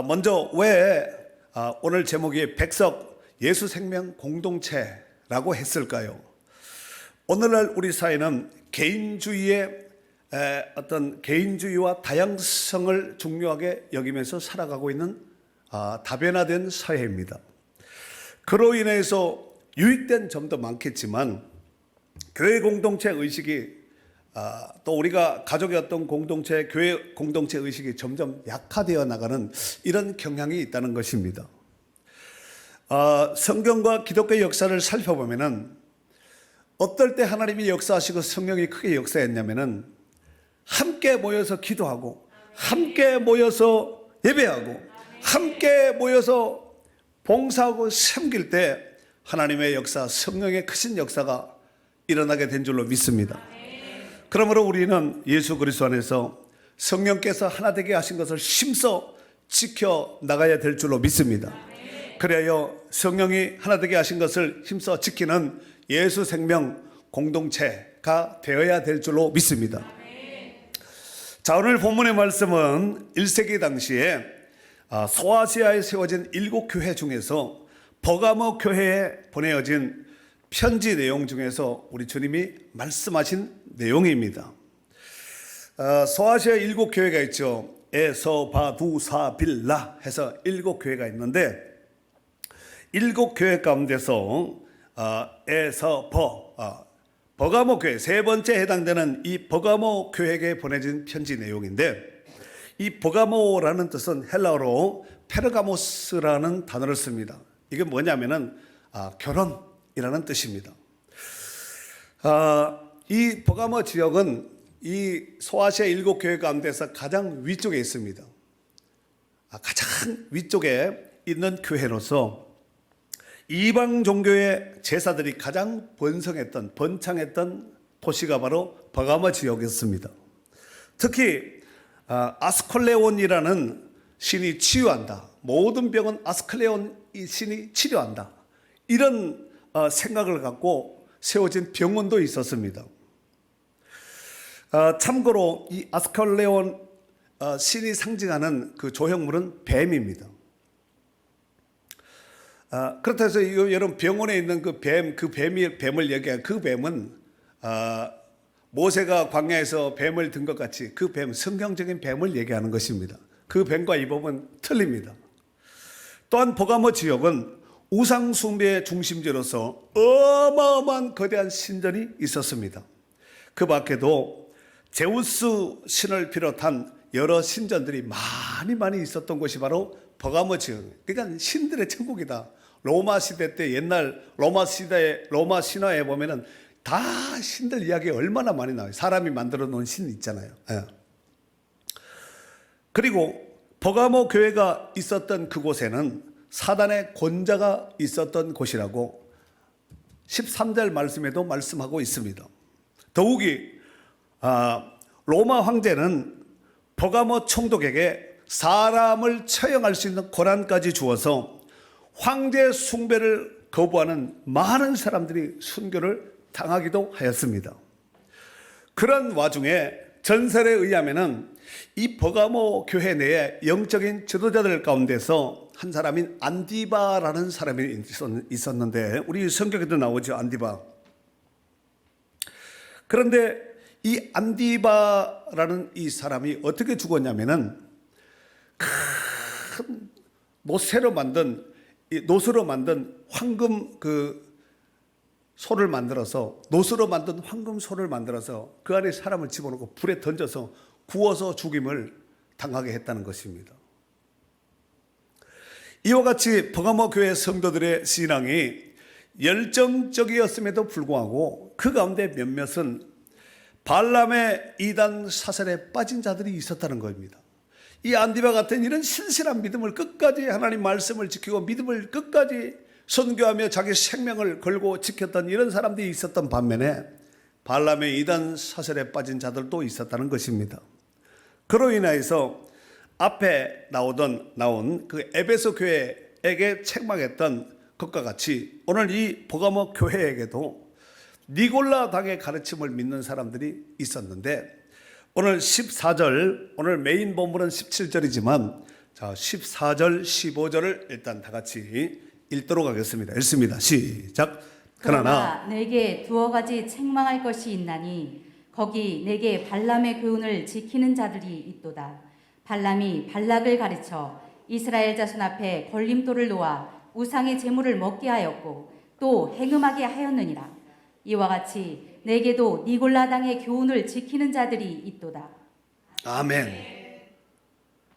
먼저 왜 오늘 제목이 백석 예수생명 공동체라고 했을까요? 오늘날 우리 사회는 개인주의의 어떤 개인주의와 다양성을 중요하게 여기면서 살아가고 있는 다변화된 사회입니다. 그로 인해서 유익된 점도 많겠지만 교회 공동체 의식이 또 우리가 가족이었던 공동체, 교회 공동체 의식이 점점 약화되어 나가는 이런 경향이 있다는 것입니다. 성경과 기독교의 역사를 살펴보면은 어떨 때 하나님이 역사하시고 성령이 크게 역사했냐면은 함께 모여서 기도하고 함께 모여서 예배하고 함께 모여서 봉사하고 섬길 때 하나님의 역사, 성령의 크신 역사가 일어나게 된 줄로 믿습니다. 그러므로 우리는 예수 그리스도 안에서 성령께서 하나 되게 하신 것을 힘써 지켜 나가야 될 줄로 믿습니다. 그래야 성령이 하나 되게 하신 것을 힘써 지키는 예수 생명 공동체가 되어야 될 줄로 믿습니다. 자, 오늘 본문의 말씀은 1세기 당시에 소아시아에 세워진 7교회 중에서 버가모 교회에 보내어진 편지 내용 중에서 우리 주님이 말씀하신 내용입니다. 소아시아에 7교회가 있죠. 에서바두사빌라 해서 7교회가 있는데 7교회 가운데서 버가모 교회 세 번째 해당되는 이 버가모 교회에게 보내진 편지 내용인데, 이 버가모라는 뜻은 헬라어로 페르가모스라는 단어를 씁니다. 이게 뭐냐면은 결혼이라는 뜻입니다. 이 버가모 지역은 이 소아시아 7교회 가운데서 가장 위쪽에 있습니다. 가장 위쪽에 있는 교회로서 이방 종교의 제사들이 가장 번창했던 도시가 바로 버가모 지역이었습니다. 특히 아스클레온이라는 신이 치유한다. 모든 병은 아스클레온 이 신이 치료한다. 이런 생각을 갖고 세워진 병원도 있었습니다. 참고로 이 아스클레온 신이 상징하는 그 조형물은 뱀입니다. 그렇다 해서 여러분 병원에 있는 뱀을 얘기해요. 그 뱀은 모세가 광야에서 뱀을 든 것 같이 그 뱀, 성경적인 뱀을 얘기하는 것입니다. 그 뱀과 이 법은 틀립니다. 또한 버가모 지역은 우상 숭배의 중심지로서 어마어마한 거대한 신전이 있었습니다. 그 밖에도 제우스 신을 비롯한 여러 신전들이 많이 있었던 곳이 바로 버가모 지역. 그러니까 신들의 천국이다. 로마 시대 때 옛날 로마 신화에 보면은 다 신들 이야기 얼마나 많이 나와요. 사람이 만들어 놓은 신 있잖아요. 그리고 버가모 교회가 있었던 그곳에는 사단의 권자가 있었던 곳이라고 13절 말씀에도 말씀하고 있습니다. 더욱이 로마 황제는 버가모 총독에게 사람을 처형할 수 있는 권한까지 주어서 황제 숭배를 거부하는 많은 사람들이 순교를 당하기도 하였습니다. 그런 와중에 전설에 의하면은 이 버가모 교회 내에 영적인 지도자들 가운데서 한 사람인 안디바라는 사람이 있었는데 우리 성경에도 나오죠. 안디바. 그런데 이 안디바라는 이 사람이 어떻게 죽었냐면은 큰 노쇠로 만든 황금 소를 만들어서 노쇠로 만든 황금 소를 만들어서 그 안에 사람을 집어넣고 불에 던져서 구워서 죽임을 당하게 했다는 것입니다. 이와 같이 버가모 교회 성도들의 신앙이 열정적이었음에도 불구하고 그 가운데 몇몇은 발람의 이단 사설에 빠진 자들이 있었다는 겁니다. 이 안디바 같은 이런 신실한 믿음을 끝까지 하나님 말씀을 지키고 믿음을 끝까지 선교하며 자기 생명을 걸고 지켰던 이런 사람들이 있었던 반면에 발람의 이단 사설에 빠진 자들도 있었다는 것입니다. 그로 인하여서 앞에 나온 그 에베소 교회에게 책망했던 것과 같이 오늘 이 버가모 교회에게도 니골라 당의 가르침을 믿는 사람들이 있었는데 오늘 14절, 오늘 메인 본문은 17절이지만 자, 14절, 15절을 일단 다 같이 읽도록 하겠습니다. 읽습니다. 시작. 그러나 내게 두어 가지 책망할 것이 있나니 거기 내게 발람의 교훈을 지키는 자들이 있도다. 발람이 발락을 가르쳐 이스라엘 자손 앞에 걸림돌을 놓아 우상의 제물을 먹게 하였고 또 행음하게 하였느니라. 이와 같이 내게도 니골라 당의 교훈을 지키는 자들이 있도다. 아멘.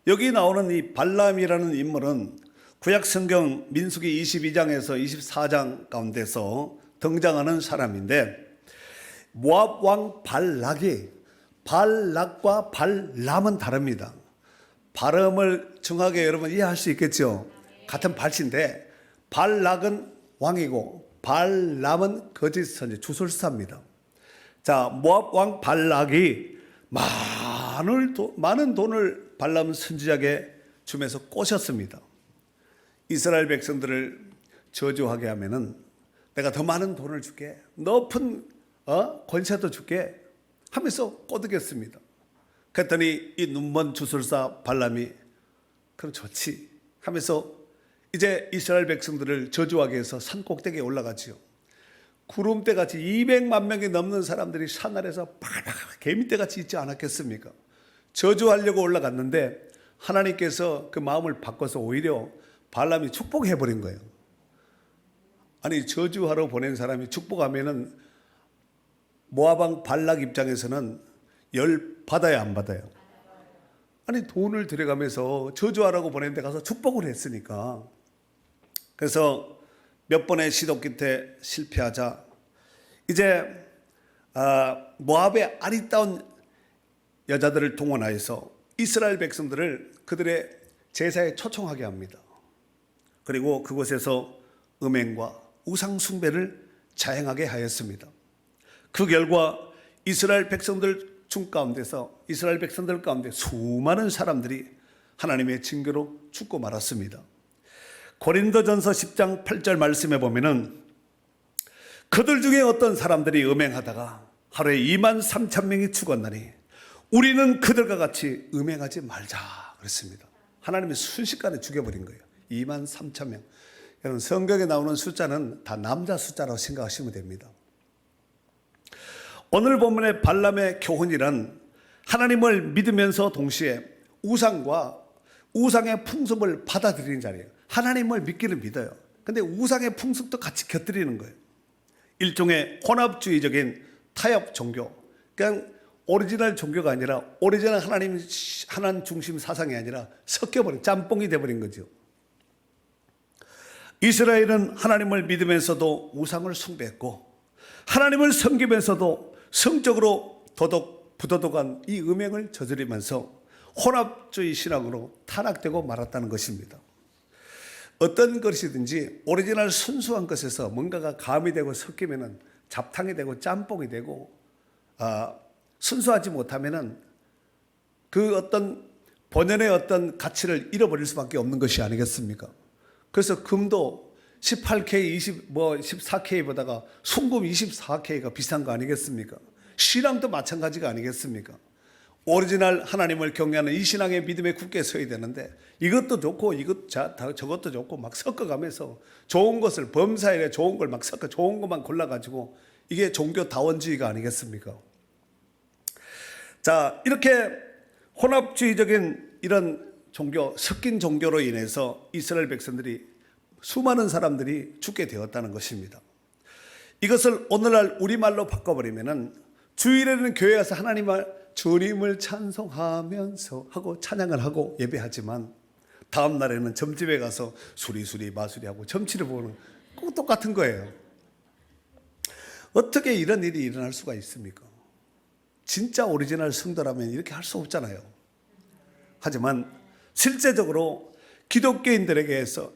여기 나오는 이 발람이라는 인물은 구약 성경 민수기 22장에서 24장 가운데서 등장하는 사람인데, 모압 왕 발락이 발락과 발람은 다릅니다. 발음을 정확하게 여러분 이해할 수 있겠죠? 같은 발신데 발락은 왕이고 발람은 거짓 선지 주술사입니다. 자, 모압 왕 발락이 많은 돈을 발람 선지자에게 주면서 꼬셨습니다. 이스라엘 백성들을 저주하게 하면은 내가 더 많은 돈을 줄게, 높은 권세도 줄게 하면서 꼬드겼습니다. 그랬더니 이 눈먼 주술사 발람이 그럼 좋지 하면서 이제 이스라엘 백성들을 저주하게 해서 산 꼭대기에 올라가지요. 구름대같이 200만 명이 넘는 사람들이 산 아래서 바글바글 개미떼같이 있지 않았겠습니까? 저주하려고 올라갔는데 하나님께서 그 마음을 바꿔서 오히려 발람이 축복해버린 거예요. 아니, 저주하러 보낸 사람이 축복하면은 모압왕 발락 입장에서는 열 받아야 안 받아요? 아니, 돈을 들여가면서 저주하라고 보낸 데 가서 축복을 했으니까. 그래서 몇 번의 시도 끝에 실패하자 이제 모압의 아리따운 여자들을 동원하여서 이스라엘 백성들을 그들의 제사에 초청하게 합니다. 그리고 그곳에서 음행과 우상 숭배를 자행하게 하였습니다. 그 결과 이스라엘 백성들 가운데 수많은 사람들이 하나님의 징계로 죽고 말았습니다. 고린도전서 10장 8절 말씀에 보면은 그들 중에 어떤 사람들이 음행하다가 하루에 2만 3천 명이 죽었나니 우리는 그들과 같이 음행하지 말자 그랬습니다. 하나님이 순식간에 죽여버린 거예요. 2만 3천 명. 여러분, 성경에 나오는 숫자는 다 남자 숫자라고 생각하시면 됩니다. 오늘 본문의 발람의 교훈이란 하나님을 믿으면서 동시에 우상과 우상의 풍습을 받아들이는 자리예요. 하나님을 믿기를 믿어요. 근데 우상의 풍습도 같이 곁들이는 거예요. 일종의 혼합주의적인 타협 종교. 그냥 오리지널 종교가 아니라 오리지널 하나님 중심 사상이 아니라 섞여버린 짬뽕이 돼버린 거죠. 이스라엘은 하나님을 믿으면서도 우상을 숭배했고 하나님을 섬기면서도 성적으로 부도덕한 이 음행을 저지르면서 혼합주의 신앙으로 타락되고 말았다는 것입니다. 어떤 것이든지 오리지널 순수한 것에서 뭔가가 가미되고 섞이면 잡탕이 되고 짬뽕이 되고 순수하지 못하면 그 어떤 본연의 어떤 가치를 잃어버릴 수밖에 없는 것이 아니겠습니까? 그래서 금도 18K, 14K보다가 순금 24K가 비싼 거 아니겠습니까? 신앙도 마찬가지가 아니겠습니까? 오리지널 하나님을 경외하는 이 신앙의 믿음에 굳게 서야 되는데 이것도 좋고 저것도 좋고 막 섞어가면서 좋은 것을 범사일에 좋은 걸 막 섞어 좋은 것만 골라가지고 이게 종교다원주의가 아니겠습니까? 자, 이렇게 혼합주의적인 이런 종교, 섞인 종교로 인해서 이스라엘 백성들이 수많은 사람들이 죽게 되었다는 것입니다. 이것을 오늘날 우리말로 바꿔버리면은 주일에는 교회 가서 주님을 찬송하면서 하고 찬양을 하고 예배하지만 다음 날에는 점집에 가서 수리수리 마수리하고 점치를 보는 꼭 똑같은 거예요. 어떻게 이런 일이 일어날 수가 있습니까? 진짜 오리지널 성도라면 이렇게 할 수 없잖아요. 하지만 실제적으로 기독교인들에게서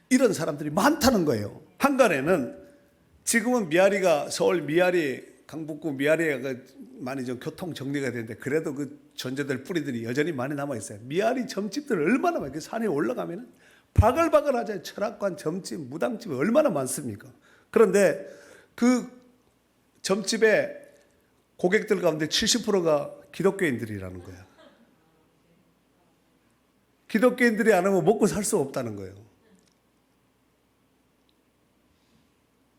이런 사람들이 많다는 거예요. 한간에는 지금은 서울 미아리 강북구 미아리가 많이 좀 교통 정리가 되는데 그래도 그 존재들 뿌리들이 여전히 많이 남아 있어요. 미아리 점집들 얼마나 많아요. 산에 올라가면 바글바글하잖아요. 철학관, 점집, 무당집이 얼마나 많습니까? 그런데 그 점집의 고객들 가운데 70%가 기독교인들이라는 거야. 기독교인들이 안 하면 먹고 살 수 없다는 거예요.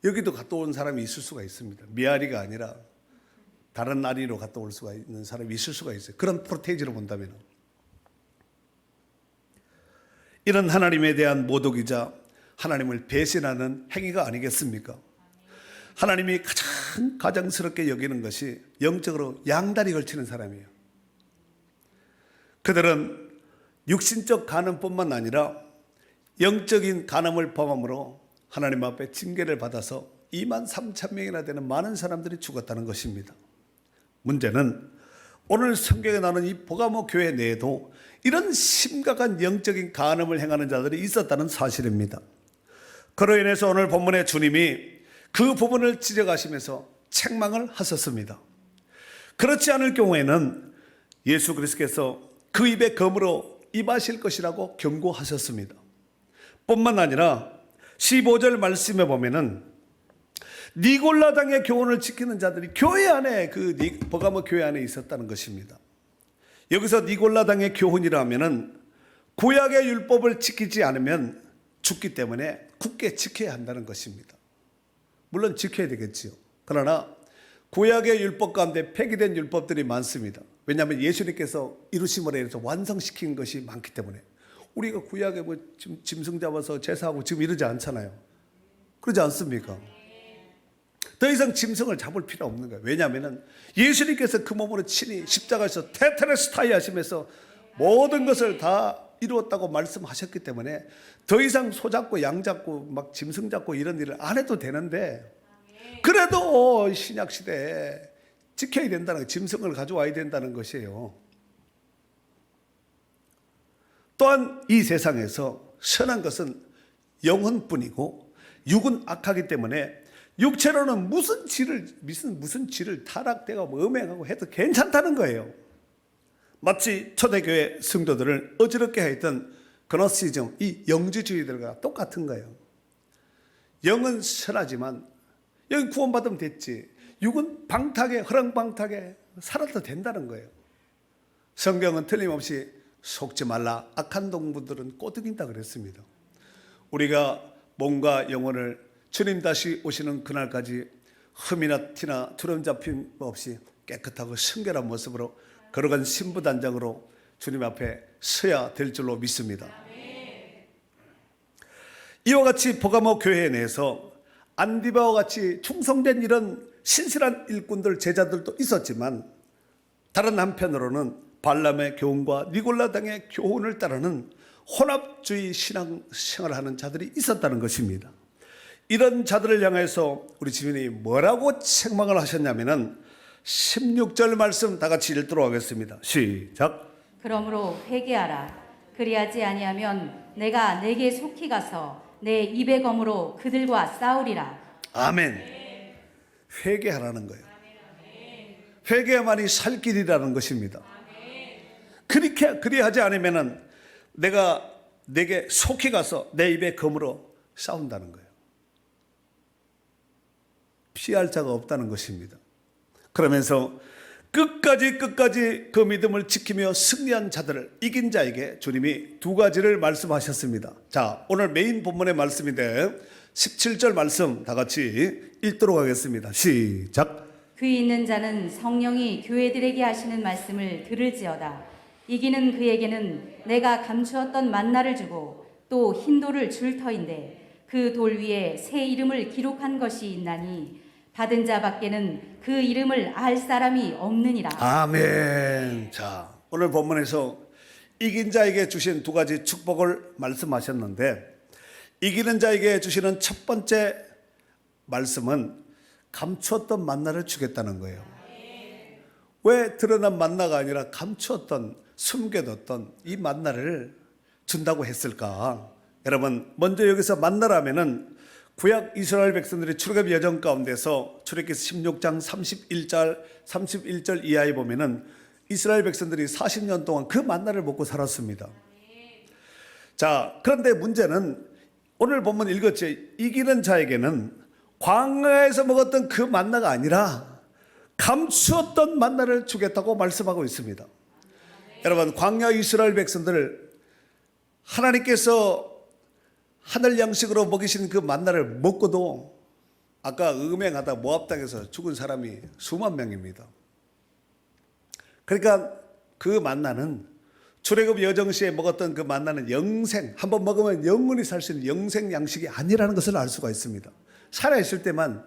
여기도 갔다 온 사람이 있을 수가 있습니다. 미아리가 아니라 다른 나리로 갔다 올 수가 있는 사람이 있을 수가 있어요. 그런 프로테이지로 본다면. 이런 하나님에 대한 모독이자 하나님을 배신하는 행위가 아니겠습니까? 하나님이 가장 가장스럽게 여기는 것이 영적으로 양다리 걸치는 사람이에요. 그들은 육신적 간음뿐만 아니라 영적인 간음을 범함으로 하나님 앞에 징계를 받아서 2만 3천 명이나 되는 많은 사람들이 죽었다는 것입니다. 문제는 오늘 성경에 나오는 이 버가모 교회 내에도 이런 심각한 영적인 간음을 행하는 자들이 있었다는 사실입니다. 그로 인해서 오늘 본문에 주님이 그 부분을 지적하시면서 책망을 하셨습니다. 그렇지 않을 경우에는 예수 그리스도께서 그 입에 검으로 임하실 것이라고 경고하셨습니다. 뿐만 아니라 15절 말씀에 보면은 니골라당의 교훈을 지키는 자들이 교회 안에 버가모 교회 안에 있었다는 것입니다. 여기서 니골라당의 교훈이라면은 구약의 율법을 지키지 않으면 죽기 때문에 굳게 지켜야 한다는 것입니다. 물론 지켜야 되겠지요. 그러나 구약의 율법 가운데 폐기된 율법들이 많습니다. 왜냐하면 예수님께서 이루심으로 인해서 완성시킨 것이 많기 때문에. 우리가 구약에 뭐 짐승 잡아서 제사하고 지금 이러지 않잖아요. 그러지 않습니까? 더 이상 짐승을 잡을 필요 없는 거예요. 왜냐하면 예수님께서 그 몸으로 친히 십자가에서 테테레스타이 하시면서 모든 것을 다 이루었다고 말씀하셨기 때문에 더 이상 소 잡고 양 잡고 막 짐승 잡고 이런 일을 안 해도 되는데, 그래도 신약 시대에 지켜야 된다는 거예요. 짐승을 가져와야 된다는 것이에요. 또한 이 세상에서 선한 것은 영혼뿐이고 육은 악하기 때문에 육체로는 무슨 질을 타락되고 음행하고 해도 괜찮다는 거예요. 마치 초대교회 성도들을 어지럽게 했던 그노시즘, 이 영지주의들과 똑같은 거예요. 영은 선하지만 여기 구원받으면 됐지, 육은 방탕하게 허랑방탕하게 살아도 된다는 거예요. 성경은 틀림없이 속지 말라, 악한 동물들은 꼬드긴다 그랬습니다. 우리가 몸과 영혼을 주님 다시 오시는 그날까지 흠이나 티나 주름 잡힘 없이 깨끗하고 순결한 모습으로 걸어간 신부단장으로 주님 앞에 서야 될 줄로 믿습니다. 이와 같이 버가모 교회 내에서 안디바와 같이 충성된 이런 신실한 일꾼들, 제자들도 있었지만 다른 한편으로는 발람의 교훈과 니골라당의 교훈을 따르는 혼합주의 신앙생활을 하는 자들이 있었다는 것입니다. 이런 자들을 향해서 우리 주님이 뭐라고 책망을 하셨냐면은 16절 말씀 다 같이 읽도록 하겠습니다. 시작. 그러므로 회개하라. 그리하지 아니하면 내가 내게 속히 가서 내 입의 검으로 그들과 싸우리라. 아멘. 회개하라는 거예요. 회개야만이 살 길이라는 것입니다. 그리하지 않으면은 내가 내게 속히 가서 내 입의 검으로 싸운다는 거예요. 피할 자가 없다는 것입니다. 그러면서 끝까지 그 믿음을 지키며 승리한 자들을, 이긴 자에게 주님이 두 가지를 말씀하셨습니다. 자, 오늘 메인 본문의 말씀인데 17절 말씀 다 같이 읽도록 하겠습니다. 시작. 귀 있는 자는 성령이 교회들에게 하시는 말씀을 들을지어다. 이기는 그에게는 내가 감추었던 만나를 주고 또 흰 돌을 줄 터인데 그 돌 위에 새 이름을 기록한 것이 있나니 받은 자밖에는 그 이름을 알 사람이 없느니라. 아멘. 자, 오늘 본문에서 이긴 자에게 주신 두 가지 축복을 말씀하셨는데, 이기는 자에게 주시는 첫 번째 말씀은 감추었던 만나를 주겠다는 거예요. 왜 드러난 만나가 아니라 감추었던, 숨겨뒀던 이 만나를 준다고 했을까? 여러분, 먼저 여기서 만나라면은 구약 이스라엘 백성들이 출애굽 여정 가운데서 출애굽기 16장 31절 이하에 보면은 이스라엘 백성들이 40년 동안 그 만나를 먹고 살았습니다. 자, 그런데 문제는 오늘 본문 읽었지, 이기는 자에게는 광야에서 먹었던 그 만나가 아니라 감추었던 만나를 주겠다고 말씀하고 있습니다. 여러분, 광야 이스라엘 백성들 하나님께서 하늘 양식으로 먹이신 그 만나를 먹고도 아까 음행하다 모압 땅에서 죽은 사람이 수만 명입니다. 그러니까 그 만나는 출애굽 여정시에 먹었던 그 만나는 영생, 한번 먹으면 영원히 살 수 있는 영생 양식이 아니라는 것을 알 수가 있습니다. 살아있을 때만,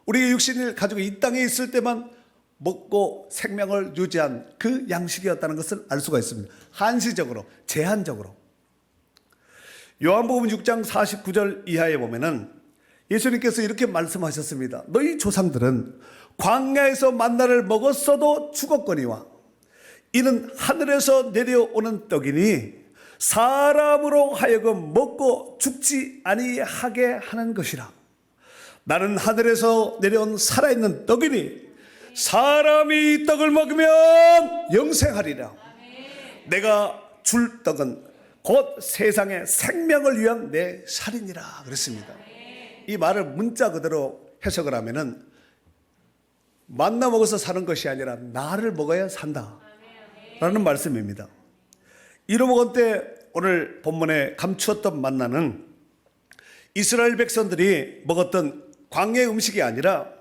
우리가 육신을 가지고 이 땅에 있을 때만 먹고 생명을 유지한 그 양식이었다는 것을 알 수가 있습니다. 한시적으로, 제한적으로. 요한복음 6장 49절 이하에 보면은 예수님께서 이렇게 말씀하셨습니다. 너희 조상들은 광야에서 만나를 먹었어도 죽었거니와 이는 하늘에서 내려오는 떡이니 사람으로 하여금 먹고 죽지 아니하게 하는 것이라. 나는 하늘에서 내려온 살아있는 떡이니 사람이 이 떡을 먹으면 영생하리라. 내가 줄 떡은 곧 세상의 생명을 위한 내 살이니라 그랬습니다. 이 말을 문자 그대로 해석을 하면은 만나 먹어서 사는 것이 아니라 나를 먹어야 산다 라는 말씀입니다. 이러먹은 때 오늘 본문에 감추었던 만나는 이스라엘 백성들이 먹었던 광야의 음식이 아니라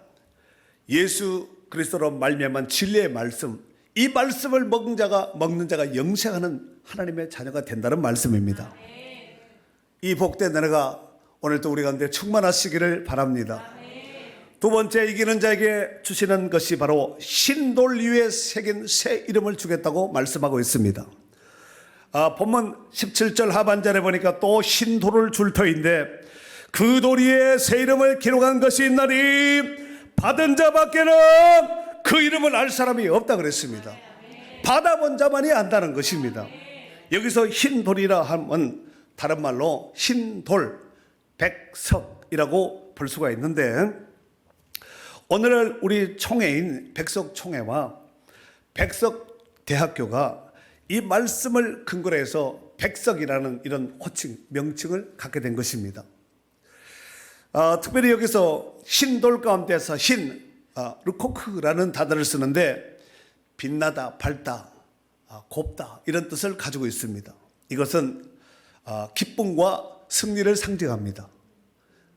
예수 그리스도로 말미암은 진리의 말씀, 이 말씀을 먹는 자가 영생하는 하나님의 자녀가 된다는 말씀입니다. 이 복된 은혜가 오늘도 우리 가운데 충만하시기를 바랍니다. 두 번째, 이기는 자에게 주시는 것이 바로 신돌 위에 새긴 새 이름을 주겠다고 말씀하고 있습니다. 본문 17절 하반절에 보니까 또 신돌을 줄 터인데 그 돌 위에 새 이름을 기록한 것이 있나니 받은 자밖에는 그 이름을 알 사람이 없다 그랬습니다. 받아본 자만이 안다는 것입니다. 여기서 흰돌이라 하면 다른 말로 흰돌, 백석이라고 볼 수가 있는데 오늘날 우리 총회인 백석총회와 백석대학교가 이 말씀을 근거로 해서 백석이라는 이런 호칭, 명칭을 갖게 된 것입니다. 특별히 여기서 흰돌 가운데서 르코크라는 단어를 쓰는데 빛나다, 밝다, 곱다 이런 뜻을 가지고 있습니다. 이것은 기쁨과 승리를 상징합니다.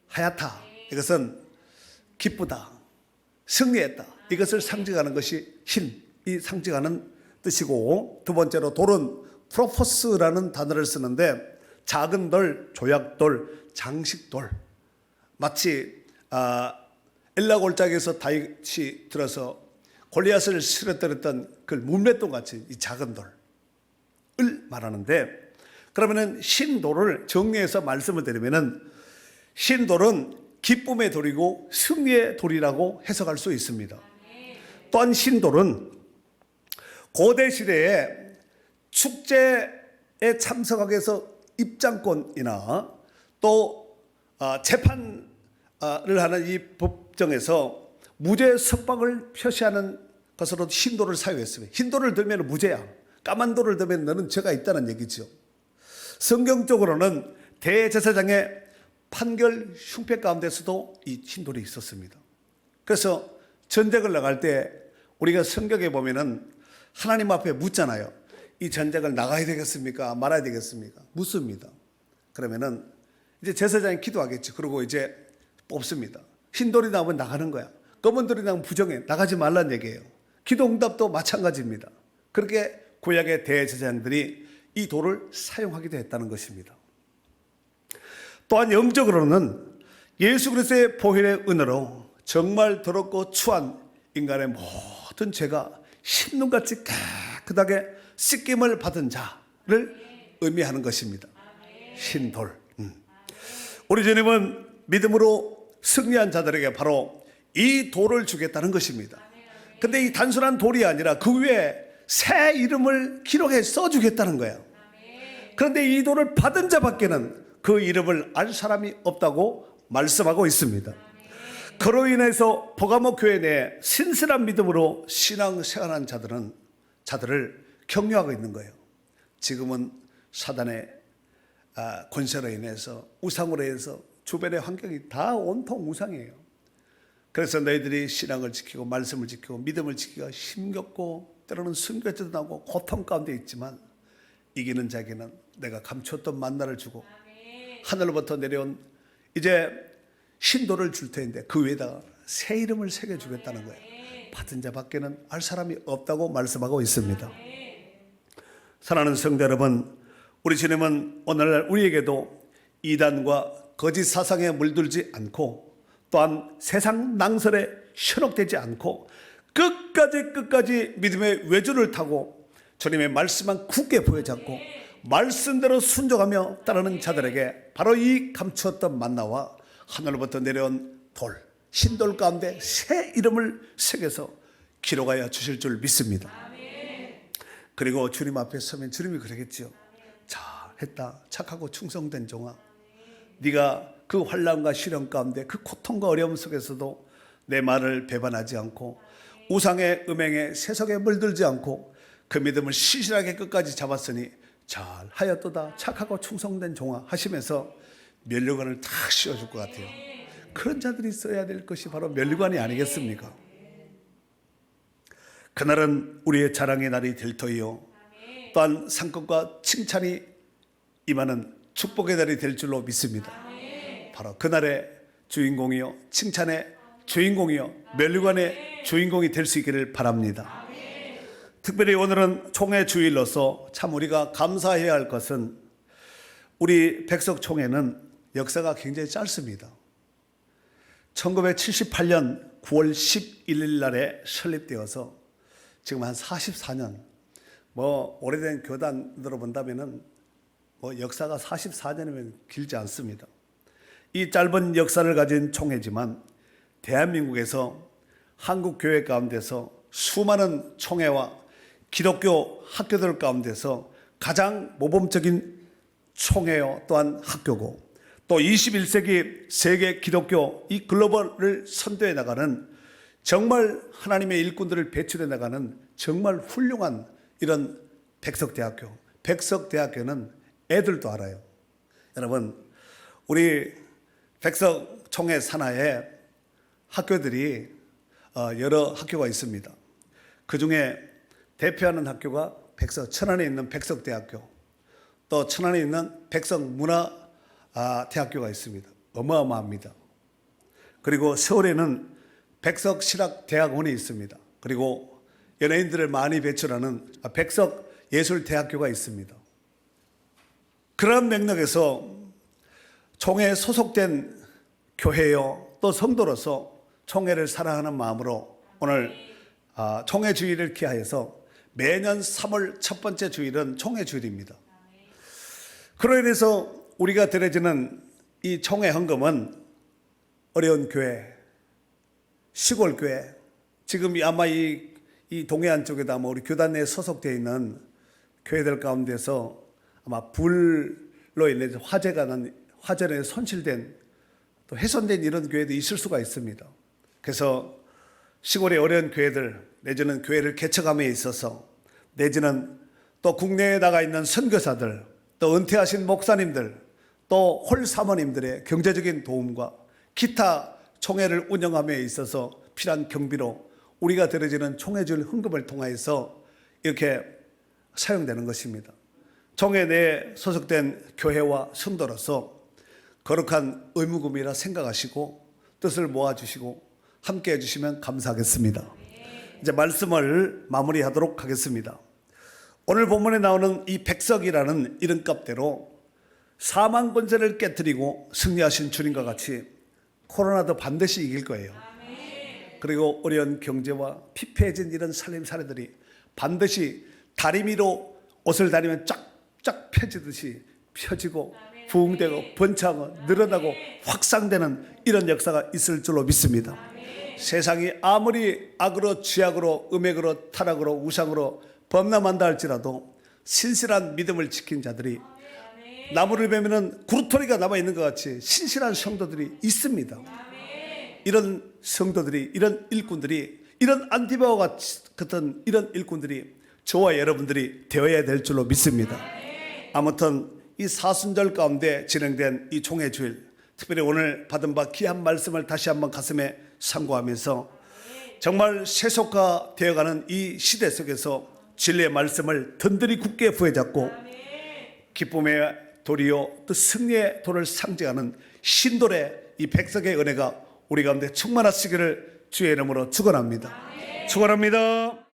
하얗다, 이것은 기쁘다, 승리했다, 이것을 상징하는 것이 흰이 상징하는 뜻이고, 두 번째로 돌은 프로포스라는 단어를 쓰는데 작은 돌, 조약돌, 장식돌, 마치 엘라 골짜기에서 다윗이 들어서 골리앗을 쓰러뜨렸던 그 문맷돌 같이 이 작은 돌을 말하는데, 그러면은 신돌을 정리해서 말씀을 드리면은 신돌은 기쁨의 돌이고 승리의 돌이라고 해석할 수 있습니다. 또한 신돌은 고대 시대에 축제에 참석하기 위해서 입장권이나 또 재판을 하는 이 법정에서 무죄 석방을 표시하는 것으로 흰돌을 사용했습니다. 흰돌을 들면 무죄야. 까만 돌을 들면 너는 죄가 있다는 얘기죠. 성경적으로는 대제사장의 판결 흉패 가운데서도 이 흰돌이 있었습니다. 그래서 전쟁을 나갈 때 우리가 성경에 보면은 하나님 앞에 묻잖아요. 이 전쟁을 나가야 되겠습니까? 말아야 되겠습니까? 묻습니다. 그러면은 이제 제사장이 기도하겠지. 그리고 이제 뽑습니다. 흰돌이 나오면 나가는 거야. 검은 돌이 나오면 부정해. 나가지 말라는 얘기예요. 기도 응답도 마찬가지입니다. 그렇게 구약의 대제사장들이 이 돌을 사용하기도 했다는 것입니다. 또한 영적으로는 예수 그리스도의 보혈의 은혜로 정말 더럽고 추한 인간의 모든 죄가 신눈같이 깨끗하게 씻김을 받은 자를 의미하는 것입니다. 신돌. 우리 주님은 믿음으로 승리한 자들에게 바로 이 돌을 주겠다는 것입니다. 근데 이 단순한 돌이 아니라 그 위에 새 이름을 기록해 써주겠다는 거예요. 그런데 이 돌을 받은 자밖에는 그 이름을 알 사람이 없다고 말씀하고 있습니다. 그로 인해서 버가모 교회 내 신실한 믿음으로 신앙생활한 자들을 격려하고 있는 거예요. 지금은 사단의 권세로 인해서 우상으로 인해서 주변의 환경이 다 온통 우상이에요. 그래서 너희들이 신앙을 지키고 말씀을 지키고 믿음을 지키기가 힘겹고 때로는 숨겨져도 나고 고통 가운데 있지만 이기는 자에게는 내가 감추었던 만나를 주고 하늘로부터 내려온 이제 신도를 줄 텐데 그 위에다가 새 이름을 새겨주겠다는 거예요. 받은 자 밖에는 알 사람이 없다고 말씀하고 있습니다. 사랑하는 성도 여러분, 우리 주님은 오늘날 우리에게도 이단과 거짓 사상에 물들지 않고 또한 세상 낭설에 현혹되지 않고 끝까지 믿음의 외줄을 타고 주님의 말씀만 굳게 부여잡고 말씀대로 순종하며 따르는 자들에게 바로 이 감추었던 만나와 하늘로부터 내려온 돌, 신돌 가운데 새 이름을 새겨서 기록하여 주실 줄 믿습니다. 그리고 주님 앞에 서면 주님이 그러겠지요. 잘했다, 착하고 충성된 종아, 네가 그 환난과 시련 가운데 그 고통과 어려움 속에서도 내 말을 배반하지 않고 우상의 음행에 세속에 물들지 않고 그 믿음을 신실하게 끝까지 잡았으니 잘하였도다, 착하고 충성된 종아 하시면서 면류관을 탁 씌워줄 것 같아요. 그런 자들이 써야 될 것이 바로 면류관이 아니겠습니까? 그날은 우리의 자랑의 날이 될 터이요 또한 상급과 칭찬이 임하는 축복의 날이 될 줄로 믿습니다. 바로 그날의 주인공이요, 칭찬의 주인공이요, 면류관의 주인공이 될 수 있기를 바랍니다. 특별히 오늘은 총회 주일로서 참 우리가 감사해야 할 것은 우리 백석총회는 역사가 굉장히 짧습니다. 1978년 9월 11일 날에 설립되어서 지금 한 44년, 오래된 교단으로 본다면은 역사가 44년이면 길지 않습니다. 이 짧은 역사를 가진 총회지만 대한민국에서 한국 교회 가운데서 수많은 총회와 기독교 학교들 가운데서 가장 모범적인 총회요 또한 학교고 또 21세기 세계 기독교 이 글로벌을 선도해 나가는 정말 하나님의 일꾼들을 배출해 나가는 정말 훌륭한 이런 백석대학교. 백석대학교는 애들도 알아요. 여러분, 우리 백석총회 산하에 학교들이 여러 학교가 있습니다. 그 중에 대표하는 학교가 천안에 있는 백석대학교, 또 천안에 있는 백석문화대학교가 있습니다. 어마어마합니다. 그리고 서울에는 백석실학대학원이 있습니다. 그리고 연예인들을 많이 배출하는 백석예술대학교가 있습니다. 그런 맥락에서 총회에 소속된 교회요 또 성도로서 총회를 사랑하는 마음으로 오늘 총회 주일을 기하여서 매년 3월 첫 번째 주일은 총회 주일입니다. 그로 인해서 우리가 드려지는 이 총회 헌금은 어려운 교회, 시골 교회, 지금 아마 이 동해안 쪽에다 우리 교단 내에 소속되어 있는 교회들 가운데서 아마 불로 인해서 화재에 손실된 또 훼손된 이런 교회도 있을 수가 있습니다. 그래서 시골의 어려운 교회들 내지는 교회를 개척함에 있어서 내지는 또 국내에 나가 있는 선교사들 또 은퇴하신 목사님들 또 홀 사모님들의 경제적인 도움과 기타 총회를 운영함에 있어서 필요한 경비로 우리가 드려지는 총회주일 헌금을 통하여서 이렇게 사용되는 것입니다. 총회 내에 소속된 교회와 성도로서 거룩한 의무금이라 생각하시고 뜻을 모아주시고 함께 해주시면 감사하겠습니다. 이제 말씀을 마무리하도록 하겠습니다. 오늘 본문에 나오는 이 백석이라는 이름값대로 사망 권세를 깨뜨리고 승리하신 주님과 같이 코로나도 반드시 이길 거예요. 그리고 어려운 경제와 피폐해진 이런 살림 사례들이 반드시 다리미로 옷을 다리면 쫙쫙 펴지듯이 펴지고 부흥되고 번창하고 늘어나고 확산되는 이런 역사가 있을 줄로 믿습니다. 세상이 아무리 악으로 죄악으로 음행으로 타락으로 우상으로 범람한다 할지라도 신실한 믿음을 지킨 자들이 나무를 베면은 구루토리가 남아있는 것 같이 신실한 성도들이 있습니다. 이런 성도들이, 이런 일꾼들이, 이런 안티바와 같은 이런 일꾼들이 저와 여러분들이 되어야 될 줄로 믿습니다. 아무튼 이 사순절 가운데 진행된 이 총회 주일, 특별히 오늘 받은 바 귀한 말씀을 다시 한번 가슴에 상고하면서 정말 세속화 되어가는 이 시대 속에서 진리의 말씀을 든든히 굳게 부여잡고 기쁨의 돌이요 또 승리의 돌을 상징하는 신돌의 이 백석의 은혜가 우리 가운데 충만하시기를 주의 이름으로 축원합니다. 축원합니다.